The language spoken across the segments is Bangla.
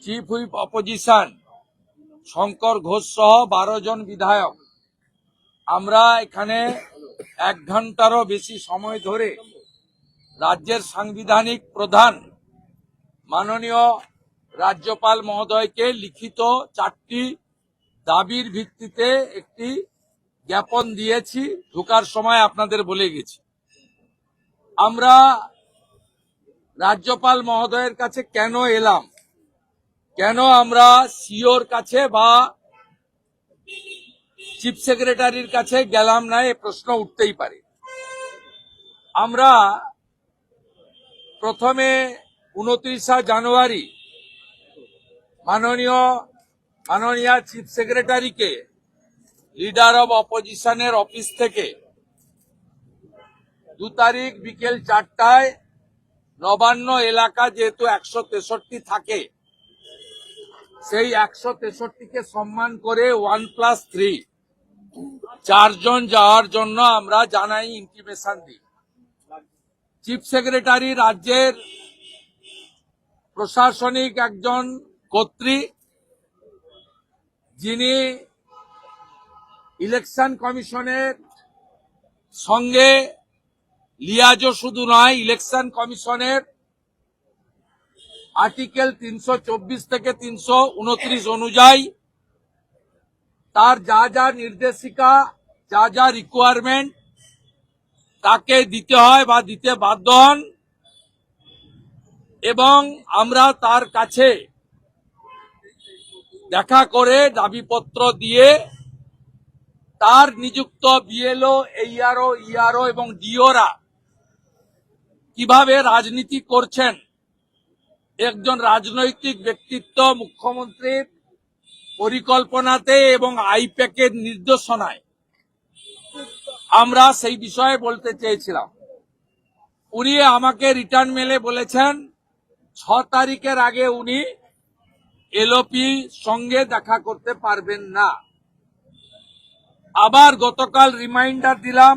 Chief whip opposition Shankar Ghosh সহ 12 জন বিধায়ক আমরা এখানে 1 ঘন্টারও বেশি সময় ধরে রাজ্যের সাংবিধানিক প্রধান মাননীয় রাজ্যপাল মহোদয়কে লিখিত 4টি দাবির ভিত্তিতে একটি জ্ঞাপন দিয়েছি। ঢোকার সময় আপনাদের বলে গেছি। আমরা রাজ্যপাল মহোদয়ের কাছে কেন এলাম, কেন আমরা সিওর কাছে বা চিফ সেক্রেটারির কাছে গেলাম না, এ প্রশ্ন উঠতেই পারে। আমরা প্রথমে 29 জানুয়ারি মাননীয় চিফ সেক্রেটারিকে লিডার অব অপোজিশনের অফিস থেকে 2 তারিখ বিকেল 4টায় নবান্ন এলাকা যেহেতু 163 থাকে, সেই 163কে সম্মান করে 1+3 4 জন যাওয়ার জন্য আমরা জানাই, ইন্টিমেশন দিই। চিফ সেক্রেটারি রাজ্যের প্রশাসনিক একজন কর্ত্রী, যিনি ইলেকশন কমিশনের সঙ্গে লিয়াজো শুধু নয়, ইলেকশন কমিশনের আর্টিকেল 324 থেকে 329 অনুযায়ী তার যা যা নির্দেশিকা, যা যা রিকোয়ারমেন্ট তাকে দিতে হয় বা দিতে বাধ্য হন, এবং আমরা তার কাছে দেখা করে দাবিপত্র দিয়ে তার নিযুক্ত বিএলও, এইআরও, ইআরও এবং ডিওরা কিভাবে রাজনীতি করছেন, একজন রাজনৈতিক ব্যক্তিত্ব মুখ্যমন্ত্রীর পরিকল্পনাতে এবং আইপ্যাকের নির্দেশনায়, আমরা সেই বিষয়ে বলতে চেয়েছিলাম। উনি আমাকে রিটার্ন মেলে বলেছেন 6 তারিখের আগে উনি এলওপি সঙ্গে দেখা করতে পারবেন না। আবার গতকাল রিমাইন্ডার দিলাম,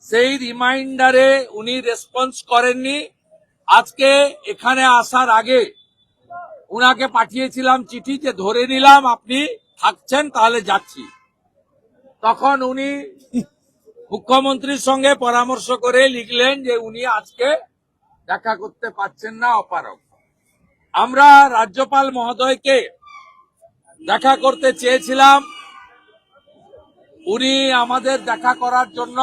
সেই রিমাইন্ডারে উনি রেসপন্স করেননি। আজকে এখানে আসার আগে উনাকে পাঠিয়েছিলাম চিঠি যে ধরে নিলাম আপনি থাকছেন, তাহলে যাচ্ছি। তখন উনি মুখ্যমন্ত্রীর সঙ্গে পরামর্শ করে লিখলেন যে উনি আজকে দেখা করতে পারছেন না, অপারগ। আমরা রাজ্যপাল মহোদয়কে দেখা করতে চেয়েছিলাম, উনি আমাদের দেখা করার জন্য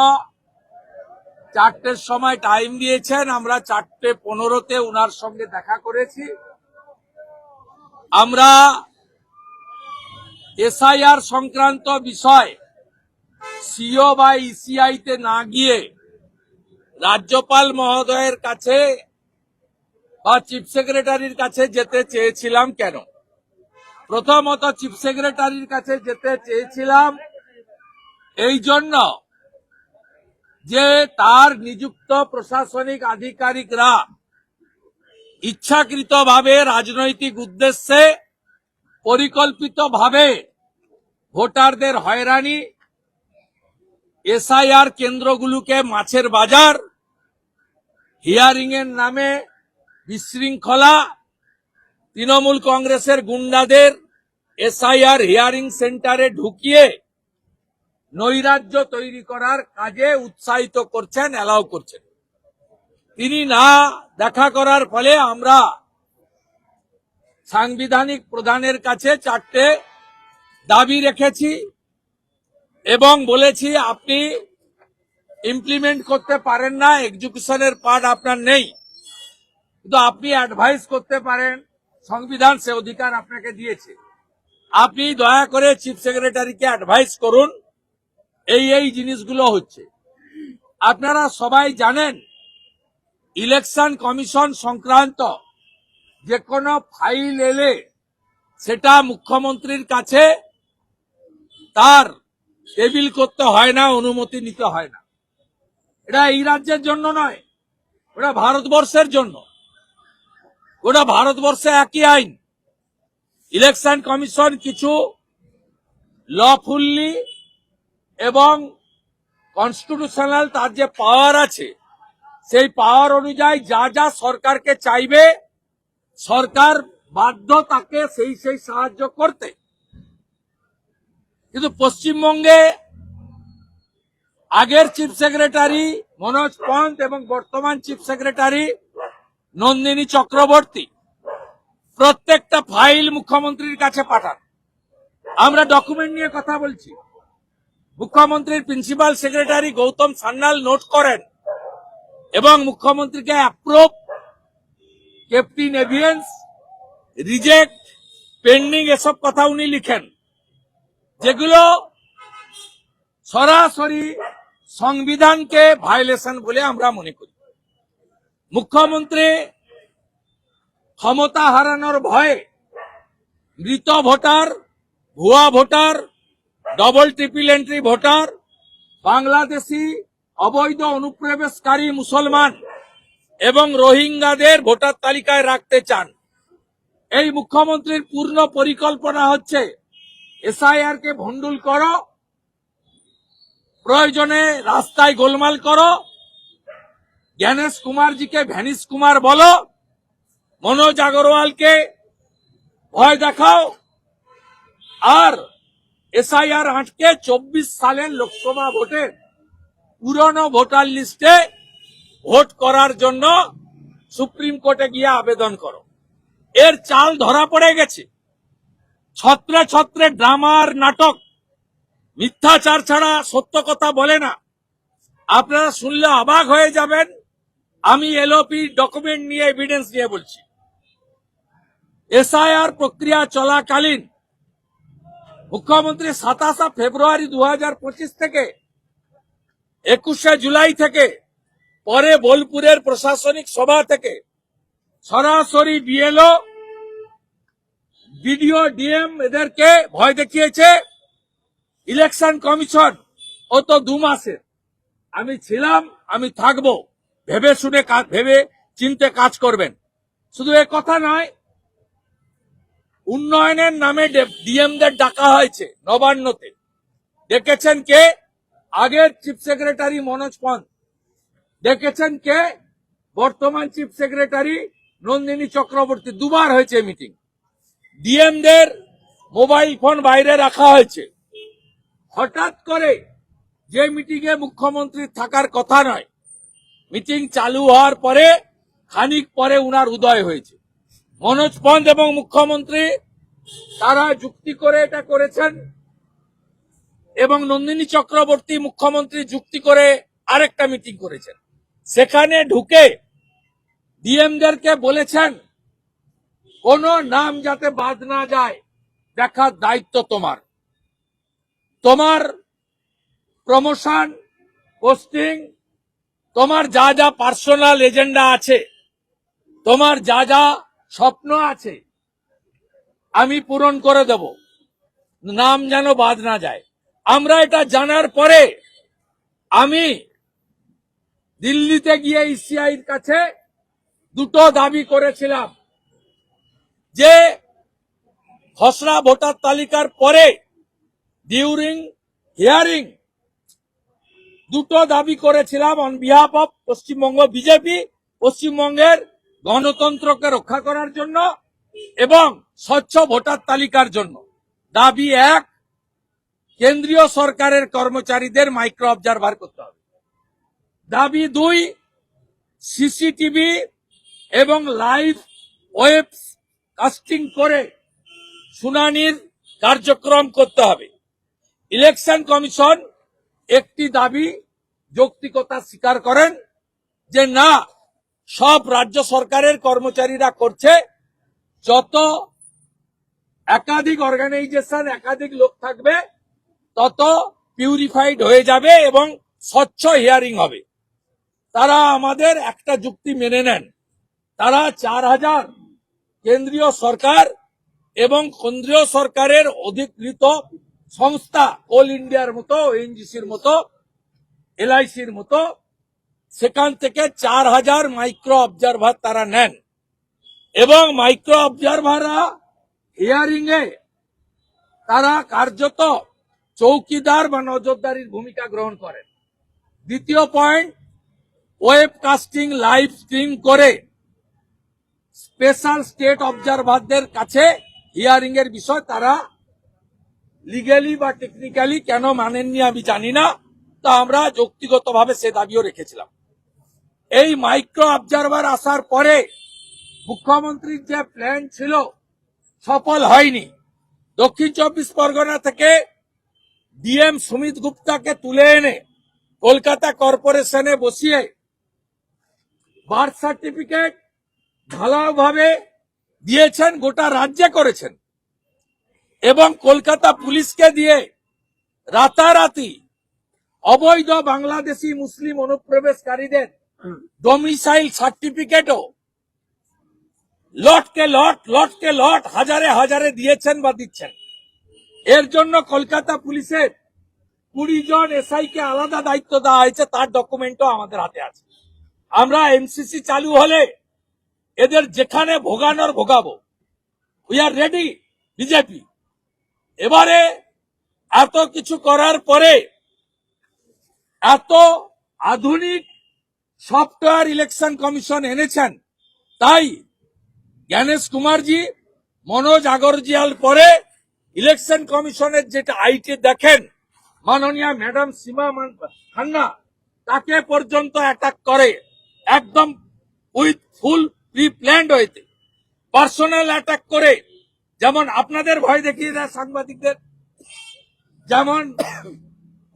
4টের সময় টাইম দিয়েছেন। আমরা 4:15-তে উনার সঙ্গে দেখা করেছি। আমরা এসআইআর সংক্রান্ত বিষয় সিও বা ইসিআইতে না গিয়ে রাজ্যপাল মহোদয়ের কাছে বা চিফ সেক্রেটারির কাছে যেতে চেয়েছিলাম। কেন? প্রথমত চিফ সেক্রেটারির কাছে যেতে চেয়েছিলাম এই জন্য যে তার নিযুক্ত প্রশাসনিক আধিকারিকরা ইচ্ছাকৃতভাবে রাজনৈতিক উদ্দেশ্যে পরিকল্পিতভাবে ভোটারদের হয়রানি, এসআইআর কেন্দ্রগুলোকে মাছের বাজার, হিয়ারিং এর নামে বিশৃঙ্খলা, তৃণমূল কংগ্রেসের গুন্ডাদের এসআইআর হিয়ারিং সেন্টারে ঢুকিয়ে নৈরাজ্য তৈরি করার কাজে উৎসাহিত করছেন, অ্যালাউ করছেন। তিনি না দেখা করার ফলে আমরা সাংবিধানিক প্রধানের কাছে 4টে দাবি রেখেছি এবং বলেছি আপনি ইমপ্লিমেন্ট করতে পারেন না, এক্সিকিউশনের পার্ট আপনার নেই, কিন্তু আপনি অ্যাডভাইস করতে পারেন, সংবিধান সে অধিকার আপনাকে দিয়েছে। আপনি দয়া করে চিফ সেক্রেটারিকে অ্যাডভাইস করুন এই জিনিসগুলো হচ্ছে। আপনারা সবাই জানেন, ইলেকশন কমিশন সংক্রান্ত যে কোনো ফাইল এলে সেটা মুখ্যমন্ত্রীর কাছে তার টেবিল করতে হয় না, অনুমতি নিতে হয় না। এটা এই রাজ্যের জন্য নয়, ওটা ভারতবর্ষের জন্য। ওটা ভারতবর্ষে একই আইন। ইলেকশন কমিশন কিছু লফুল্লি এবং কনস্টিটিউশনাল তার যে পাওয়ার আছে, সেই পাওয়ার অনুযায়ী যা যা সরকারকে চাইবে সরকার বাধ্য তাকে সেই সাহায্য করতে। কিন্তু পশ্চিমবঙ্গে আগের চিফ সেক্রেটারি মনোজ পন্থ এবং বর্তমান চিফ সেক্রেটারি নন্দিনী চক্রবর্তী প্রত্যেকটা ফাইল মুখ্যমন্ত্রীর কাছে পাঠান। আমরা ডকুমেন্ট নিয়ে কথা বলছি। মুখ্যমন্ত্রীর principal secretary Gautam Sanyal note করেন এবং মুখ্যমন্ত্রীকে approve, kept in evidence, reject, pending এসব কথা উনি লিখেন, যেগুলো সরাসরি সংবিধানকে ভায়োলেশন বলে আমরা মনে করি। মুখ্যমন্ত্রী ক্ষমতা হারানোর ভয়ে মৃত ভোটার, ভুয়া voter, double triple entry voter, Bangladeshi অবৈধ অনুপ্রবেশকারী মুসলমান এবং রোহিঙ্গাদের ভোটার তালিকায় রাখতে চান। এই মুখ্যমন্ত্রীর পূর্ণ পরিকল্পনা হচ্ছে এসআইআর কে ভণ্ডুল করো, প্রয়োজনে রাস্তায় গোলমাল করো, জ্ঞানেশ কুমারজিকে ভ্যানিশ কুমার বলো, মনোজ আগরওয়ালকে ভয় দেখাও, আর এসআইআর আটকে 24 সালের লোকসভা ভোটের পুরনো ভোটার লিস্টে ভোট করার জন্য সুপ্রিম কোর্টে গিয়ে আবেদন করো। এর চাল ধরা পড়ে গেছে। ছত্রে ছত্রে ড্রামার নাটক, মিথ্যাচার ছাড়া সত্য কথা বলে না। আপনারা শুনলে অবাক হয়ে যাবেন। আমি এলওপি ডকুমেন্ট নিয়ে, এভিডেন্স নিয়ে বলছি। এসআইআর প্রক্রিয়া চলাকালীন মুখ্যমন্ত্রী 27 ফেব্রুয়ারি 2025 থেকে 21 জুলাই থেকে পরে বোলপুরের প্রশাসনিক সভা থেকে সরাসরি বিএলও, বিডিও, ডিএম এদেরকে ভয় দেখিয়েছে। ইলেকশন কমিশন ও তো 2 মাসের, আমি ছিলাম, আমি থাকবো, ভেবে চিন্তে কাজ করবেন। শুধু এ কথা নয়, উন্নয়নের নামে ডিএমদের ডাকা হয়েছে নবান্নতে। দেখেছেন কে? আগের চিফ সেক্রেটারি মনোজ পন্থ। দেখেছেন কে? বর্তমান চিফ সেক্রেটারি নন্দিনী চক্রবর্তী। 2 বার হয়েছে মিটিং। ডিএমদের মোবাইল ফোন বাইরে রাখা হয়েছে। হঠাৎ করে যে মিটিং এ মুখ্যমন্ত্রী থাকার কথা নয়, মিটিং চালু হওয়ার পরে খানিক পরে উনার উদয় হয়েছে। মনোজ পন্থ এবং মুখ্যমন্ত্রী তারা যুক্তি করে এটা করেছেন, এবং নন্দিনী চক্রবর্তী মুখ্যমন্ত্রী যুক্তি করে আরেকটা মিটিং করেছেন। সেখানে ঢুকে ডিএমদেরকে বলেছেন কোন নাম যাতে বাদ না যায় দেখার দায়িত্ব তোমার। তোমার প্রমোশন, পোস্টিং, তোমার যা যা পার্সোনাল এজেন্ডা আছে, তোমার যা যা স্বপ্ন আছে, আমি পূরণ করে দেব, নাম যেন বাদ না যায়। আমরা এটা জানার পরে আমি দিল্লিতে গিয়ে ইসিআইর কাছে 2টো দাবি করেছিলাম, যে খসড়া ভোটার তালিকার পরে ডিউরিং হিয়ারিং 2টো দাবি করেছিলাম on behalf of Paschimbanga BJP, পশ্চিমবঙ্গের গণতন্ত্রকে রক্ষা করার জন্য এবং স্বচ্ছ ভোটার তালিকার জন্য। দাবি 1, কেন্দ্রীয় সরকারের কর্মচারীদের মাইক্রো অবজারভার করতে হবে। দাবি 2, সিসিটিভি এবং লাইভ ওয়েব কাস্টিং করে শুনানির কার্যক্রম করতে হবে। ইলেকশন কমিশন একটি দাবি যৌক্তিকতা স্বীকার করেন, যে না, সব রাজ্য সরকারের কর্মচারীরা করছে, যত একাধিক অর্গানাইজেশন, একাধিক লোক থাকবে তত পিউরিফাইড হয়ে যাবে এবং স্বচ্ছ হিয়ারিং হবে। তারা আমাদের একটা যুক্তি মেনে নেন। তারা 4000 কেন্দ্রীয় সরকার এবং কেন্দ্রীয় সরকারের অধিকৃত সংস্থা, কোল ইন্ডিয়ার মতো, এনজিসির মতো, এলআইসির মতো, সেখান থেকে 4000 মাইক্রো অবজারভার তারা নেন, এবং মাইক্রো অবজারভাররা হিয়ারিং এ তারা কার্যত চৌকিদার বা নজরদারির ভূমিকা গ্রহণ করেন। দ্বিতীয় point, web casting, live stream করে স্পেশাল স্টেট অবজারভারদের কাছে হিয়ারিং এর বিষয় তারা লিগ্যালি বা টেকনিক্যালি কেন মানেননি আমি জানি না, তা আমরা যৌক্তিগতভাবে সে দাবিও রেখেছিলাম। এই মাইক্রো অবজারভার আসার পরে মুখ্যমন্ত্রীর যে প্ল্যান ছিল সফল হয়নি। দক্ষিণ 24 পরগনা থেকে ডিএম সুমিত গুপ্তাকে তুলে এনে কলকাতা কর্পোরেশনে বসিয়ে বার্থ সার্টিফিকেট ঢালাওভাবে দিয়েছেন, গোটা রাজ্যে করেছেন, এবং কলকাতা পুলিশকে দিয়ে রাতারাতি অবৈধ বাংলাদেশি মুসলিম অনুপ্রবেশকারীদের ডোমিসাইল সার্টিফিকেটও লটকে লট হাজারে হাজারে দিয়েছেন বা দিচ্ছেন। এর জন্য কলকাতা পুলিশের 20 জন এসআই কে আলাদা দায়িত্ব দেওয়া হয়েছে, তার ডকুমেন্টও আমাদের হাতে আছে। আমরা এমসিসি চালু হলে এদের যেখানে ভোগানোর ভোগাবো। We are ready BJP. এবারে এত কিছু করার পরে এত আধুনিক সফটওয়্যার ইলেকশন কমিশন এনেছেন, তাই জ্ঞানেশ কুমারজি, মনোজ আগরজিয়াল পরে ইলেকশন কমিশনের যেটা আইটি দেখেন মাননীয় ম্যাডাম সীমা খান্না, তাকে পর্যন্ত অ্যাটাক করে একদম উইথ ফুল প্রি প্ল্যান্ড হইতে পার্সোনাল অ্যাটাক করে, যেমন আপনাদের ভয় দেখিয়ে দেয় সাংবাদিকদের, যেমন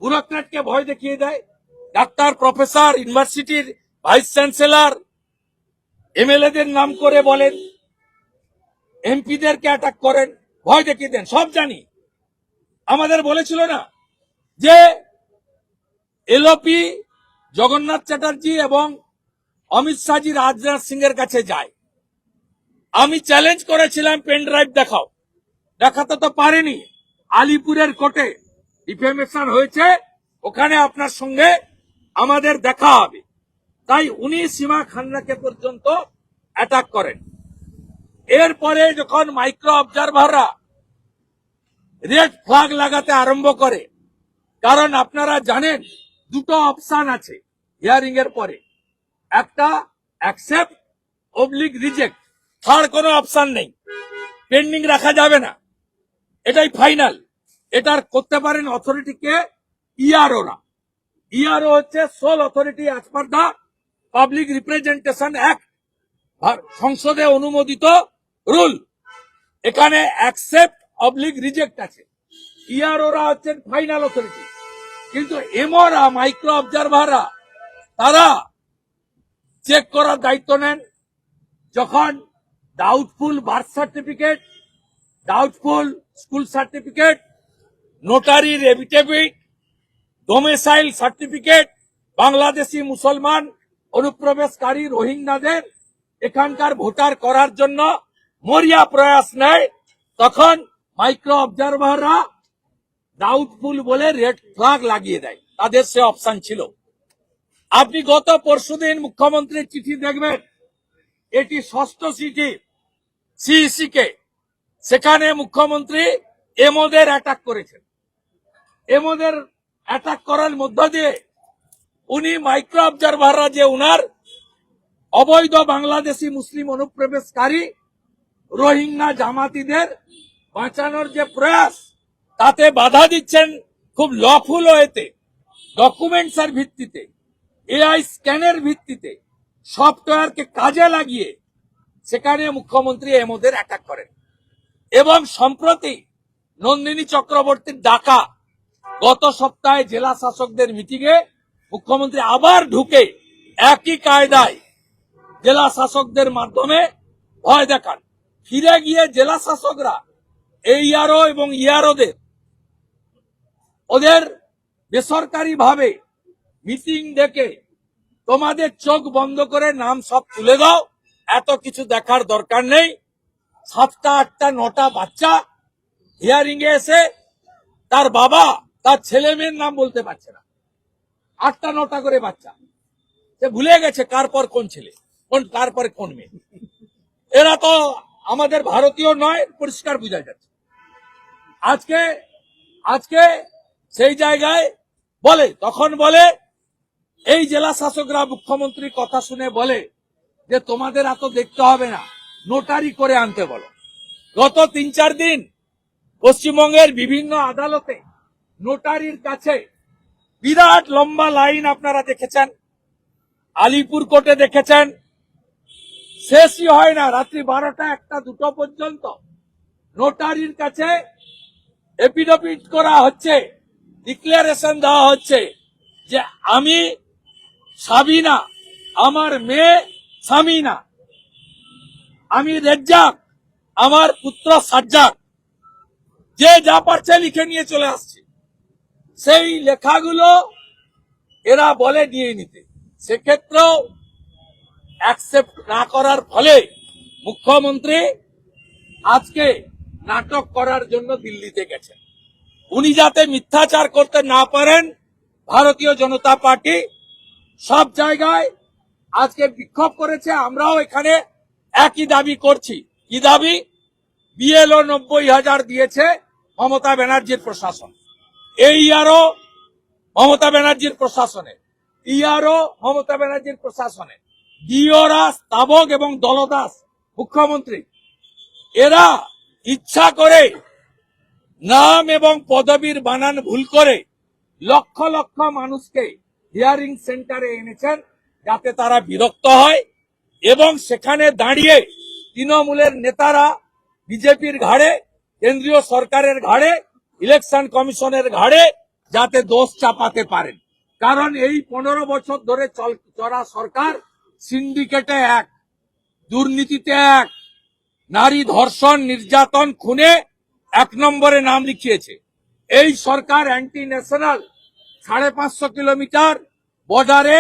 ব্যুরোক্র্যাটকে ভয় দেখিয়ে দেয়, ডাক্তার প্রফেসর ইউনিভার্সিটির ভাইস চ্যান্সেলর এমএলএদের নাম করে বলেন, এমপিদেরকে অ্যাটাক করেন, ভয় দেখিয়ে দেন। সব জানি। আমাদের বলেছিল না যে এলওপি জগন্নাথ চ্যাটার্জি এবং অমিত শাহজি রাজনাথ সিং এর কাছে যায়। আমি চ্যালেঞ্জ করেছিলাম পেন ড্রাইভ দেখাও, দেখাতে তো পারেনি। আলিপুরের কোর্টে ডিফেমেশন হয়েছে, ওখানে আপনার সঙ্গে আমাদের দেখা হবে। তাই উনি সীমা খান্নাকে পর্যন্ত অ্যাটাক করেন। এরপরে যখন মাইক্রো অবজারভাররা রেড ফ্ল্যাগ লাগাতে আরম্ভ করে, কারণ আপনারা জানেন দুটো অপশন আছে হিয়ারিং এর পরে, একটা অ্যাকসেপ্ট অবলিক রিজেক্ট, থার্ড কোনো অপশন নেই, পেন্ডিং রাখা যাবে না, এটাই ফাইনাল। এটার করতে পারেন অথরিটিকে ইআরওরা। ইআরও হচ্ছে সোল অথরিটি অ্যাজ পার দা পাবলিক রিপ্রেজেন্টেশন অ্যাক্ট, সংসদে অনুমোদিত রুল। এখানে অ্যাকসেপ্ট অবলিক রিজেক্ট আছে, ইআরওরা হচ্ছেন ফাইনাল অথরিটি। কিন্তু এমওরা মাইক্রো অবজারভাররা তারা চেক করার দায়িত্ব নেন যখন doubtful birth certificate, doubtful school certificate, নোটারির এফিডেভিট, ডোমিসাইল সার্টিফিকেট, বাংলাদেশি মুসলমান অনুপ্রবেশকারী রোহিঙ্গাদের এখানকার ভোটার করার জন্য মরিয়া প্রয়াস নেয়, তখন মাইক্রো অবজারভাররা ডাউটফুল বলে রেড ফ্ল্যাগ লাগিয়ে দেয়। তাদের সে অপশন ছিল। আপনি গত পরশুদিন মুখ্যমন্ত্রীর চিঠি দেখবেন, এটি 6ষ্ঠ চিঠি সিইসি কে। সেখানে মুখ্যমন্ত্রী এমওদের অ্যাটাক করেছেন। এমওদের অ্যাটাক করার মধ্য দিয়ে উনি মাইক্রো অবজারভাররা যে উনার অবৈধ বাংলাদেশি মুসলিম অনুপ্রবেশকারী রোহিঙ্গা জামাতিদের বাঁচানোর যে প্রয়াস, তাতে বাধা দিচ্ছেন খুব লফুল ওয়েতে, ডকুমেন্টস এর ভিত্তিতে, এআই স্ক্যানের ভিত্তিতে, সফটওয়্যারকে কাজে লাগিয়ে সেখানে মুখ্যমন্ত্রী এমওদের অ্যাটাক করেন। এবং সম্প্রতি নন্দিনী চক্রবর্তীর ডাকা গত সপ্তাহে জেলা শাসকদের মিটিংয়ে মুখ্যমন্ত্রী আবার ঢুকে একই কায়দায় জেলা শাসকদের মাধ্যমে ভয় দেখান। ফিরে গিয়ে জেলা শাসকরা এইআরও এবং ইআরওদের ওদের বেসরকারি ভাবে মিটিং ডেকে তোমাদের চোখ বন্ধ করে নাম সব তুলে দাও, এত কিছু দেখার দরকার নেই। 7টা 8টা 9টা বাচ্চা হিয়ারিং এ এসে তার বাবা তার ছেলে মেয়ের নাম বলতে পারছে না। 8টা 9টা করে বাচ্চা, সে ভুলে গেছে কার পর কোন ছেলে, কার পরে কোন মেয়ে। এরা তো আমাদের ভারতীয় নয়, পরিষ্কার বোঝা যাচ্ছে। আজকে সেই জায়গায় তখন বলে এই জেলা শাসকরা মুখ্যমন্ত্রীর কথা শুনে বলে যে তোমাদের এত দেখতে হবে না, নোটারি করে আনতে বলো। গত 3-4 দিন পশ্চিমবঙ্গের বিভিন্ন আদালতে নোটারির কাছে বিরাট লম্বা লাইন আপনারা দেখেছেন, আলিপুর কোর্টে দেখেছেন, শেষই হয় না, রাত্রি 12টা 1টা 2টো পর্যন্ত নোটারির কাছে এফিডেভিট করা হচ্ছে, ডিক্লারেশন দেওয়া হচ্ছে যে আমি সাবিনা, আমার মেয়ে সামিনা, আমি রেজ্জাক, আমার পুত্র সাজ্জাক, যে যা পারছে লিখে নিয়ে চলে আসছে। সেই লেখাগুলো এরা বলে নিয়ে নিতে, সেক্ষেত্রেও অ্যাকসেপ্ট না করার ফলে মুখ্যমন্ত্রী আজকে নাটক করার জন্য দিল্লিতে গেছেন। উনি যাতে মিথ্যাচার করতে না পারেন, ভারতীয় জনতা পার্টি সব জায়গায় আজকে বিক্ষোভ করেছে। আমরাও এখানে একই দাবি করছি। কি দাবি? বিএলও 90,000 দিয়েছে মমতা ব্যানার্জির প্রশাসন, এইআরও মমতা ব্যানার্জির প্রশাসনে, ইআরও মমতা ব্যানার্জির প্রশাসনে, ডিওরা স্তাবক এবং দলদাস মুখ্যমন্ত্রী, এরা ইচ্ছা করে নাম এবং পদবীর বানান ভুল করে লক্ষ লক্ষ মানুষকে হিয়ারিং সেন্টারে এনেছেন যাতে তারা বিরক্ত হয় এবং সেখানে দাঁড়িয়ে তৃণমূলের নেতারা বিজেপির ঘাড়ে, কেন্দ্রীয় সরকারের ঘাড়ে, ইলেকশন কমিশনের ঘাড়ে যাতে দোষ চাপাতে পারেন। কারণ এই 15 বছর ধরে চলা সরকার সিন্ডিকেটে এক, দুর্নীতিতে এক, নারী ধর্ষণ, নির্যাতন, খুনে 1 নম্বরে নাম লিখিয়েছে। এই সরকার অ্যান্টি ন্যাশনাল 550 কিলোমিটার বর্ডারে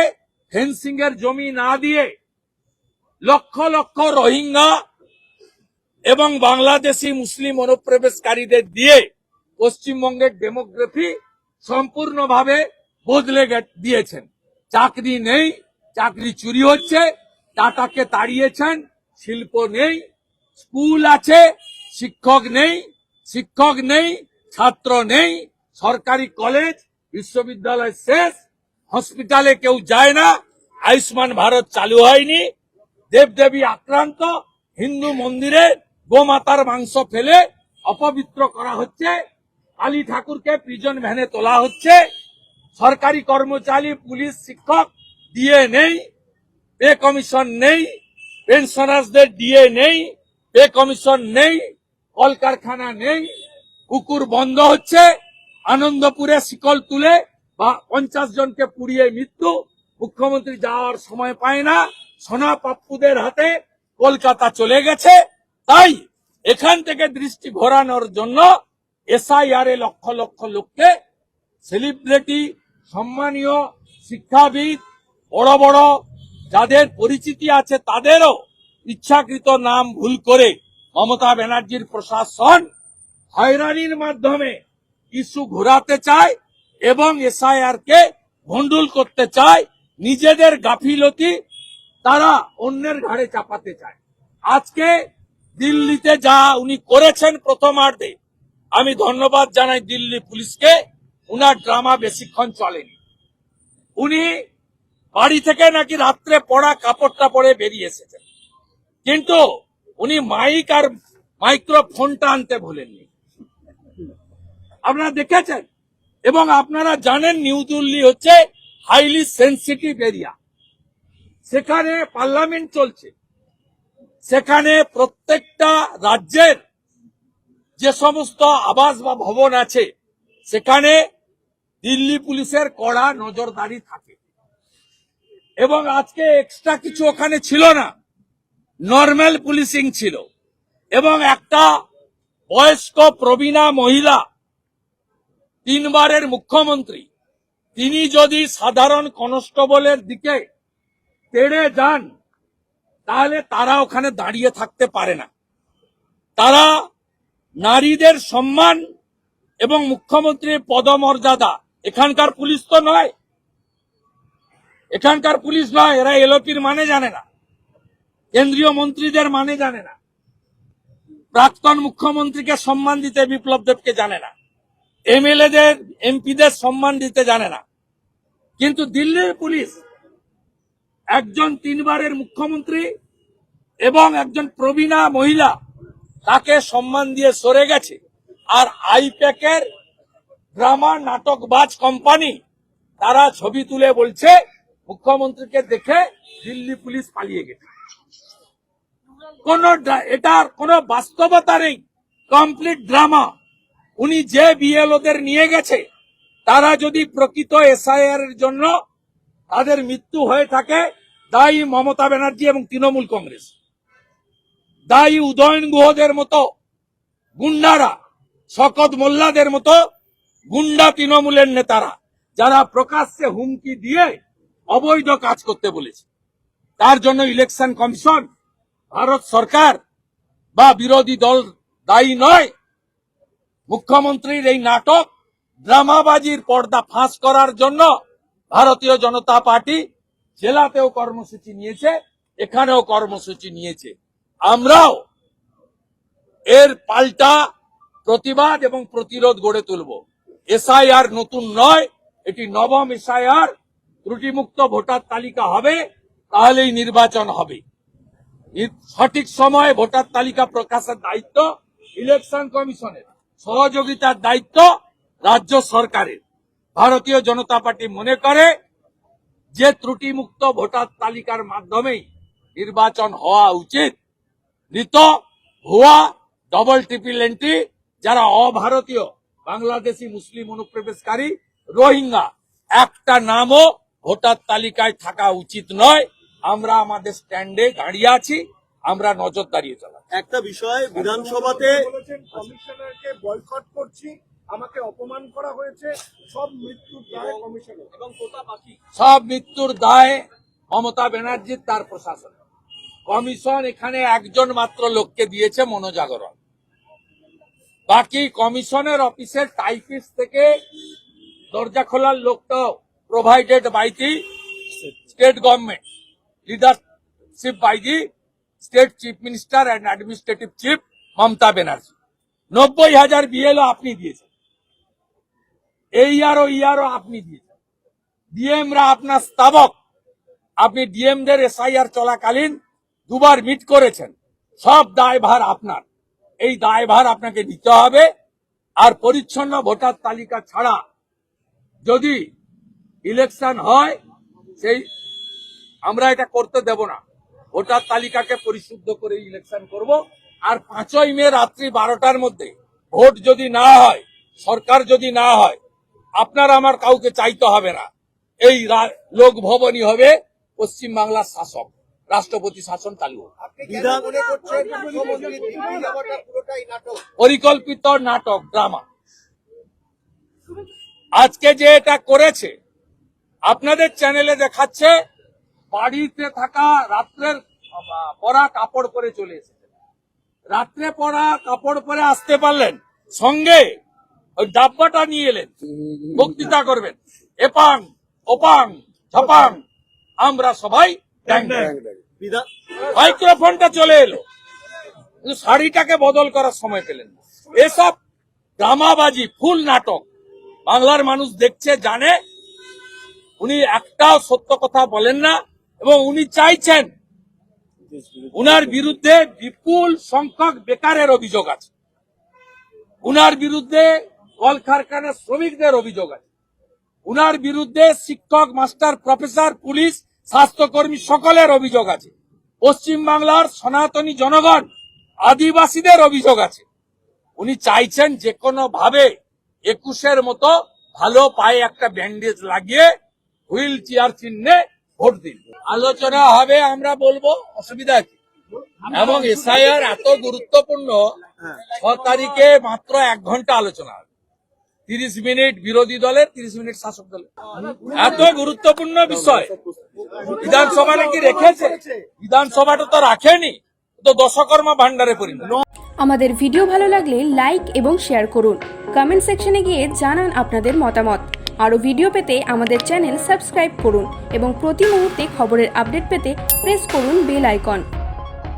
ফেন্সিং এর জমি না দিয়ে লক্ষ লক্ষ রোহিঙ্গা এবং বাংলাদেশি মুসলিম অনুপ্রবেশকারীদের দিয়ে পশ্চিমবঙ্গের ডেমোগ্রাফি সম্পূর্ণভাবে বদলে দিয়েছেন। চাকরি নেই, চাকরি চুরি হচ্ছে, টাটাকে তাড়িয়েছেন, শিল্প নেই, স্কুল আছে, শিক্ষক নেই, ছাত্র নেই, সরকারি কলেজ বিশ্ববিদ্যালয় শেষ, হসপিটালে কেউ যায় না, আয়ুষ্মান ভারত চালু হয়নি, দেবদেবী আক্রান্ত, হিন্দু মন্দিরে গোমাতার মাংস ফেলে অপবিত্র করা হচ্ছে, কালী ঠাকুরকে প্রিজন ভ্যানে তোলা হচ্ছে, সরকারি কর্মচারী, পুলিশ, শিক্ষক ডিএ নেই, পে কমিশন নেই, পেনশনার্সদের ডিএ নেই, পে কমিশন নেই, কলকারখানা নেই, পুকুর বন্ধ হচ্ছে, আনন্দপুরে শিকল তুলে বা 50 জনকে পুড়িয়ে মৃত্যু, মুখ্যমন্ত্রী যাওয়ার সময় পায় না, সোনা পাপ্পুদের হাতে কলকাতা চলে গেছে। তাই এখান থেকে দৃষ্টি ঘোরানোর জন্য এসআইআর এ লক্ষ লক্ষ লোককে, সেলিব্রিটি, সম্মানীয় শিক্ষাবিদ, বড় বড় যাদের পরিচিতি আছে তাদেরও ইচ্ছাকৃত নাম ভুল করে মমতা ব্যানার্জির প্রশাসন হয়রানির মাধ্যমে ইস্যু ঘোরাতে চায় এবং এসআইআর কে ভণ্ডুল করতে চায়, নিজেদের গাফিলতি তারা অন্যের ঘাড়ে চাপাতে চায়। আজকে দিল্লিতে যা উনি করেছেন প্রথমার্ধে, আমি ধন্যবাদ জানাই দিল্লি পুলিশকে, উনার ড্রামা বেশিক্ষণ চলেনি। উনি বাড়ি থেকে নাকি রাত্রে পড়া কাপড়টা পরে বেরিয়ে এসেছেন, কিন্তু উনি মাইক আর মাইক্রোফোনটা আনতে ভুলেননি, আপনারা দেখেছেন। এবং আপনারা জানেন নিউ দিল্লি হচ্ছে হাইলি সেন্সিটিভ এরিয়া, সেখানে পার্লামেন্ট চলছে, সেখানে প্রত্যেকটা রাজ্যের যে সমস্ত আবাস বা ভবন আছে সেখানে দিল্লি পুলিশের কড়া নজরদারি থাকে। এবং আজকে এক্সট্রা কিছু ওখানে ছিল না, নর্মাল পুলিশিং ছিল। এবং একটা বয়স্ক প্রবীণা মহিলা, 3 বারের মুখ্যমন্ত্রী, তিনি যদি সাধারণ কনস্টেবলের দিকে তেড়ে যান তাহলে তারা ওখানে দাঁড়িয়ে থাকতে পারে না। তারা নারীদের সম্মান এবং মুখ্যমন্ত্রীর পদমর্যাদা, এখানকার পুলিশ তো নয়, এখানকার পুলিশ নয়, এরা এলওপির মানে জানে না, কেন্দ্রীয় মন্ত্রীদের মানে জানে না, প্রাক্তন মুখ্যমন্ত্রীকে সম্মান দিতে বিপ্লব দেবকে জানে না, এমএলএদের এমপিদের সম্মান দিতে জানে না। কিন্তু দিল্লির পুলিশ একজন 3 বারের মুখ্যমন্ত্রী, এবং একজন প্রবীণা মহিলা তাকে সম্মান দিয়ে সরে গেছে। আর আইপ্যাকের ড্রামা নাটকবাজ কোম্পানি তারা ছবি তুলে বলছে মুখ্যমন্ত্রীকে দেখে দিল্লি পুলিশ পালিয়ে গেছে। এটার কোনো বাস্তবতা নেই, কমপ্লিট ড্রামা। উনি যে বিএলওদের নিয়ে গেছে তারা যদি প্রকৃত এসআইআর এর জন্য তাদের মৃত্যু হয়ে থাকে, দায়ী মমতা ব্যানার্জি এবং তৃণমূল কংগ্রেস, দায়ী উদয়ন গুহদের মতো গুন্ডারা, শকত মোল্লাদের মতো গুন্ডা তৃণমূলের নেতারা, যারা প্রকাশ্যে হুমকি দিয়ে অবৈধ কাজ করতে বলেছে। তার জন্য ইলেকশন কমিশন, ভারত সরকার বা বিরোধী দল দায়ী নয়। মুখ্যমন্ত্রীর এই নাটক ড্রামাবাজির পর্দা ফাঁস করার জন্য ভারতীয় জনতা পার্টি জেলাতেও কর্মসূচি নিয়েছে, এখানেও কর্মসূচি নিয়েছে। আমরাও এর পাল্টা প্রতিবাদ এবং প্রতিরোধ গড়ে তুলব। এসআইআর নতুন নয়, এটি নবম এসআইআর। ত্রুটিমুক্ত ভোটার তালিকা হবে, তাহলেই নির্বাচন হবে। সঠিক সময়ে ভোটার তালিকা প্রকাশের দায়িত্ব ইলেকশন কমিশনের, সহযোগিতার দায়িত্ব রাজ্য সরকারের। ভারতীয় জনতা পার্টি মনে করে যে ত্রুটিমুক্ত ভোটার তালিকার মাধ্যমেই নির্বাচন হওয়া উচিত। মৃত, ভুয়া, ডবল ট্রিপল এন্ট্রি, যারা অভারতীয়, বাংলাদেশি মুসলিম অনুপ্রবেশকারী, রোহিঙ্গা, একটা নামও ভোটার তালিকায় থাকা উচিত নয়। আমরা আমাদের স্ট্যান্ডে দাঁড়িয়ে আছি, আমরা নজরদারি চালাচ্ছি। একটা বিষয় বিধানসভাতে কমিশনারকে বয়কট করছি, আমাকে অপমান করা হয়েছে, সব মৃত্যুর দায় কমিশনার এবং কোটা বাকি। সব মৃত্যুর দায় মমতা ব্যানার্জির, তার প্রশাসন। কমিশন এখানে একজন মাত্র লোককে দিয়েছে, মনোজাগরণ। বাকি কমিশনের অফিসের টাইপিস্ট থেকে দরজা খোলার লোকটাও provided by the state government, leadership by the state chief minister and administrative chief Mamata Banerjee. 90,000 BLO আপনি দিয়েছেন, এইআরও আপনি দিয়েছেন, ডিএমরা আপনার স্তাবক। আপনি ডিএমদের এসআইআর চলাকালীন দুবার মিট করেছেন, সব দায়ভার আপনার। এই দায়ভার আপনাকে নিতে হবে। আর পরিচ্ছন্ন ভোটার তালিকা ছাড়া যদি ইলেকশন হয়, সেই আমরা এটা করতে দেব না। ভোটার তালিকাকে পরিশুদ্ধ করে ইলেকশন করব। আর 5ই মে রাত্রি 12টার মধ্যে ভোট যদি না হয়, সরকার যদি না হয়, আপনার আমার কাউকে চাইতে হবে না। এই লোকভবনই হবে পশ্চিমবাংলার শাসক, রাষ্ট্রপতি শাসন চালু হবে। পরিকল্পিত নাটক, ড্রামা। আজকে যে এটা করেছে, আপনাদের চ্যানেলে দেখাচ্ছে বাড়িতে থাকা রাত্রের পরা কাপড় পরে চলে এসেছে। রাত্রে পরা কাপড় পরে আসতে পারলেন, সঙ্গে ওই ডাব্বাটা নিয়ে এলেন, বক্তৃতা করবেন, এপাং ওপাং ঝপাং আমরা সবাই মাইক্রোফোনটা চলে এলো, কিন্তু শাড়িটাকে বদল করার সময় পেলেন না। এসব ড্রামাবাজি, ফুল নাটক বাংলার মানুষ দেখছে, জানে। উনি একটাও সত্য কথা বলেন না, এবং উনি চাইছেন, উনার বিরুদ্ধে বিপুল সংখ্যক বেকারের অভিযোগ আছে, উনার বিরুদ্ধে কলকারখানার শ্রমিকদের অভিযোগ আছে, উনার বিরুদ্ধে শিক্ষক, মাস্টার, প্রফেসর, পুলিশ, স্বাস্থ্যকর্মী সকলের অভিযোগ আছে, পশ্চিমবাংলার সনাতনী জনগণ, আদিবাসীদের অভিযোগ আছে। উনি চাইছেন যে কোনো ভাবে 21-এর মতো ভালো পায়ে একটা ব্যান্ডেজ লাগিয়ে হুইল চেয়ার চিহ্নে ভোট দিন। আলোচনা হবে, আমরা বলবো, অসুবিধা কি? এবং এসআইআর এত গুরুত্বপূর্ণ, 6 তারিখে মাত্র 1 ঘন্টা আলোচনা হবে। 30 মিনিট বিরোধী দলের, 30 মিনিট শাসক দলের। এত গুরুত্বপূর্ণ বিষয় বিধানসভাটা কি রেখেছে? বিধানসভাটা তো রাখেনি, তো দশকর্মা ভান্ডারে পরিণত। আমাদের ভিডিও ভালো লাগলে লাইক এবং শেয়ার করুন। কমেন্ট সেকশনে গিয়ে জানান আপনাদের মতামত। আরও ভিডিও পেতে আমাদের চ্যানেল সাবস্ক্রাইব করুন এবং প্রতি মুহূর্তে খবরের আপডেট পেতে প্রেস করুন বেল আইকন।